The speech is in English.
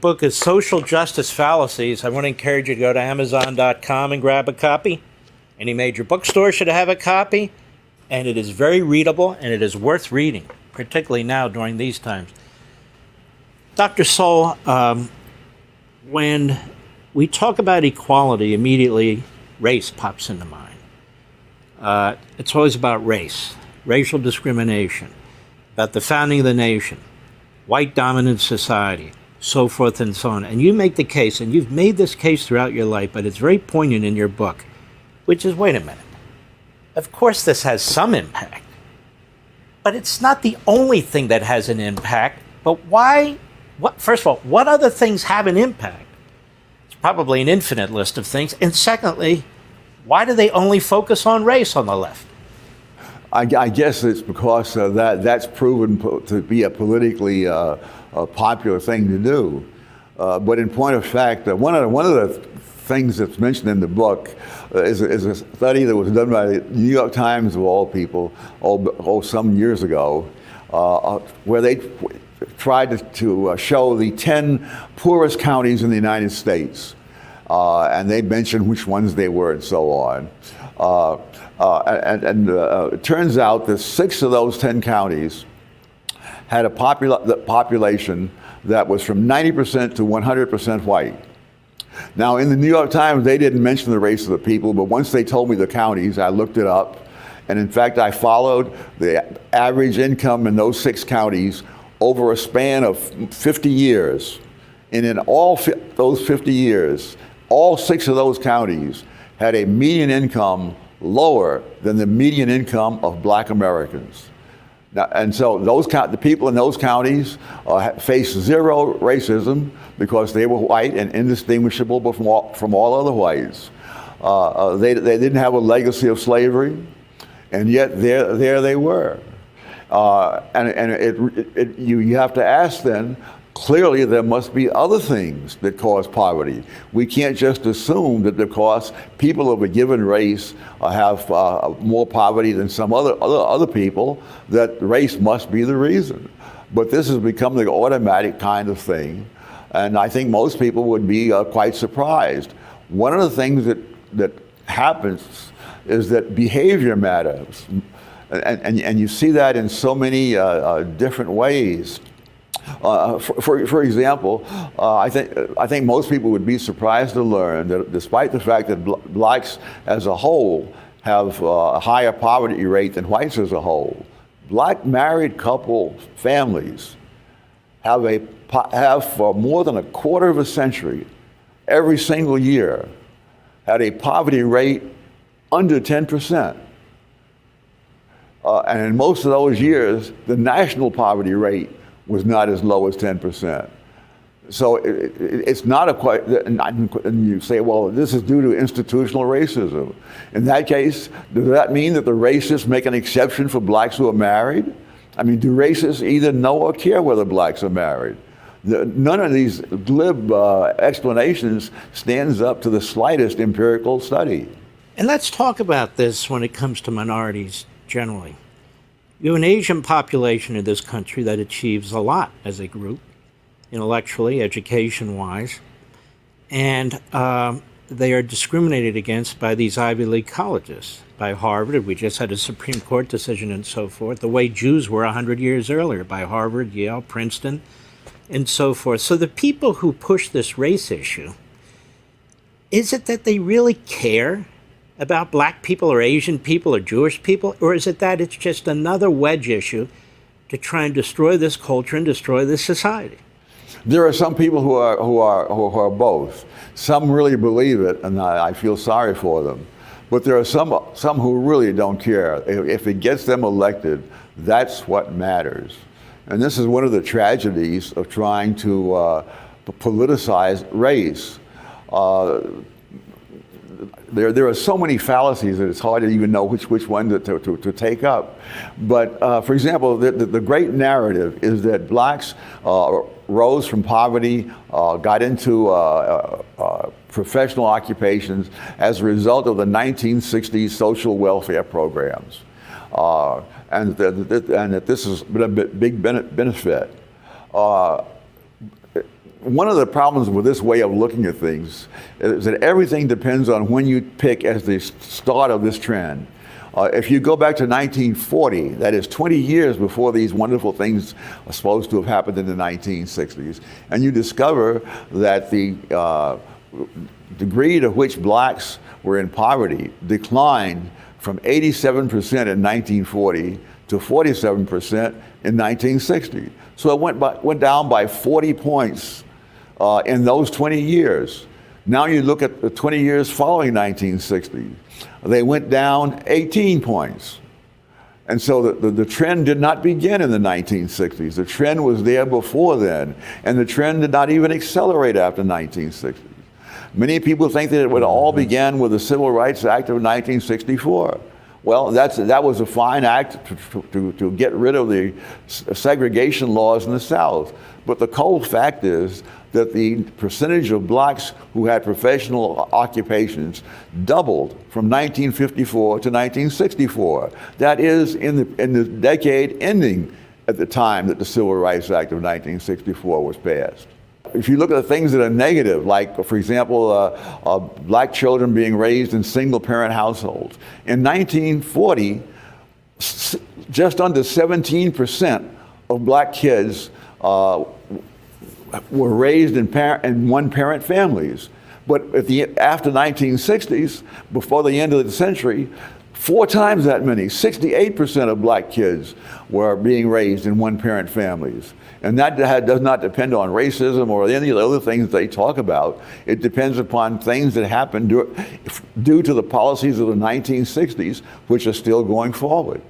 book is Social Justice Fallacies. I want to encourage you to go to Amazon.com and grab a copy. Any major bookstore should have a copy. And it is very readable, and it is worth reading, particularly now during these times. Dr. Sowell, when we talk about equality, immediately race pops into mind. It's always about race, racial discrimination, about the founding of the nation, white dominant society, so forth and so on. And you make the case, and you've made this case throughout your life, but it's very poignant in your book, which is, wait a minute. Of course this has some impact, but it's not the only thing that has an impact. But why? First of all, what other things have an impact? It's probably an infinite list of things. And secondly, why do they only focus on race on the left? I guess it's because that's proven to be a politically popular thing to do. But in point of fact, one of the things that's mentioned in the book is a study that was done by the New York Times, of all people, some years ago, where they tried to show the 10 poorest counties in the United States. And they mentioned which ones they were and so on. It turns out that 6 of those 10 counties had a population that was from 90% to 100% white. Now, in the New York Times, they didn't mention the race of the people, but once they told me the counties, I looked it up. And in fact, I followed the average income in those 6 counties over a span of 50 years. And in all those 50 years, all 6 of those counties had a median income lower than the median income of black Americans. Now, and so the people in those counties faced zero racism because they were white and indistinguishable from all other whites. They didn't have a legacy of slavery, and yet there they were. You have to ask then, clearly there must be other things that cause poverty. We can't just assume that because people of a given race have more poverty than some other people, that race must be the reason. But this has become the automatic kind of thing, and I think most people would be quite surprised. One of the things that happens is that behavior matters, and you see that in so many different ways. For example, I think most people would be surprised to learn that despite the fact that blacks as a whole have a higher poverty rate than whites as a whole, black married couple families have for more than a quarter of a century, every single year, had a poverty rate under 10%. And in most of those years, the national poverty rate was not as low as 10%. So it's not and you say, well, this is due to institutional racism. In that case, does that mean that the racists make an exception for blacks who are married? I mean, do racists either know or care whether blacks are married? None of these glib explanations stands up to the slightest empirical study. And let's talk about this when it comes to minorities generally. You have an Asian population in this country that achieves a lot as a group, intellectually, education-wise, and they are discriminated against by these Ivy League colleges, by Harvard. We just had a Supreme Court decision and so forth, the way Jews were 100 years earlier, by Harvard, Yale, Princeton, and so forth. So the people who push this race issue, is it that they really care about black people or Asian people or Jewish people, or is it that it's just another wedge issue to try and destroy this culture and destroy this society? There are some people who are both. Some really believe it, and I feel sorry for them. But there are some who really don't care. If it gets them elected, that's what matters. And this is one of the tragedies of trying to politicize race. There are so many fallacies that it's hard to even know which one to take up. But for example, the great narrative is that blacks rose from poverty, got into professional occupations as a result of the 1960s social welfare programs. And that this has been a big benefit. one of the problems with this way of looking at things is that everything depends on when you pick as the start of this trend. If you go back to 1940, that is 20 years before these wonderful things are supposed to have happened in the 1960s, and you discover that the degree to which blacks were in poverty declined from 87% in 1940 to 47% in 1960. So it went down by 40 points in those 20 years. Now you look at the 20 years following 1960, they went down 18 points. And so the trend did not begin in the 1960s. The trend was there before then, and the trend did not even accelerate after 1960. Many people think that it would all began with the Civil Rights Act of 1964. Well, that was a fine act to get rid of the segregation laws in the South. But the cold fact is that the percentage of blacks who had professional occupations doubled from 1954 to 1964. That is in the decade ending at the time that the Civil Rights Act of 1964 was passed. If you look at the things that are negative, like, for example, black children being raised in single-parent households. In 1940, just under 17% of black kids were raised in one-parent families. But after 1960s, before the end of the century, 4 times that many, 68% of black kids were being raised in one-parent families. And that does not depend on racism or any of the other things they talk about. It depends upon things that happened due to the policies of the 1960s, which are still going forward.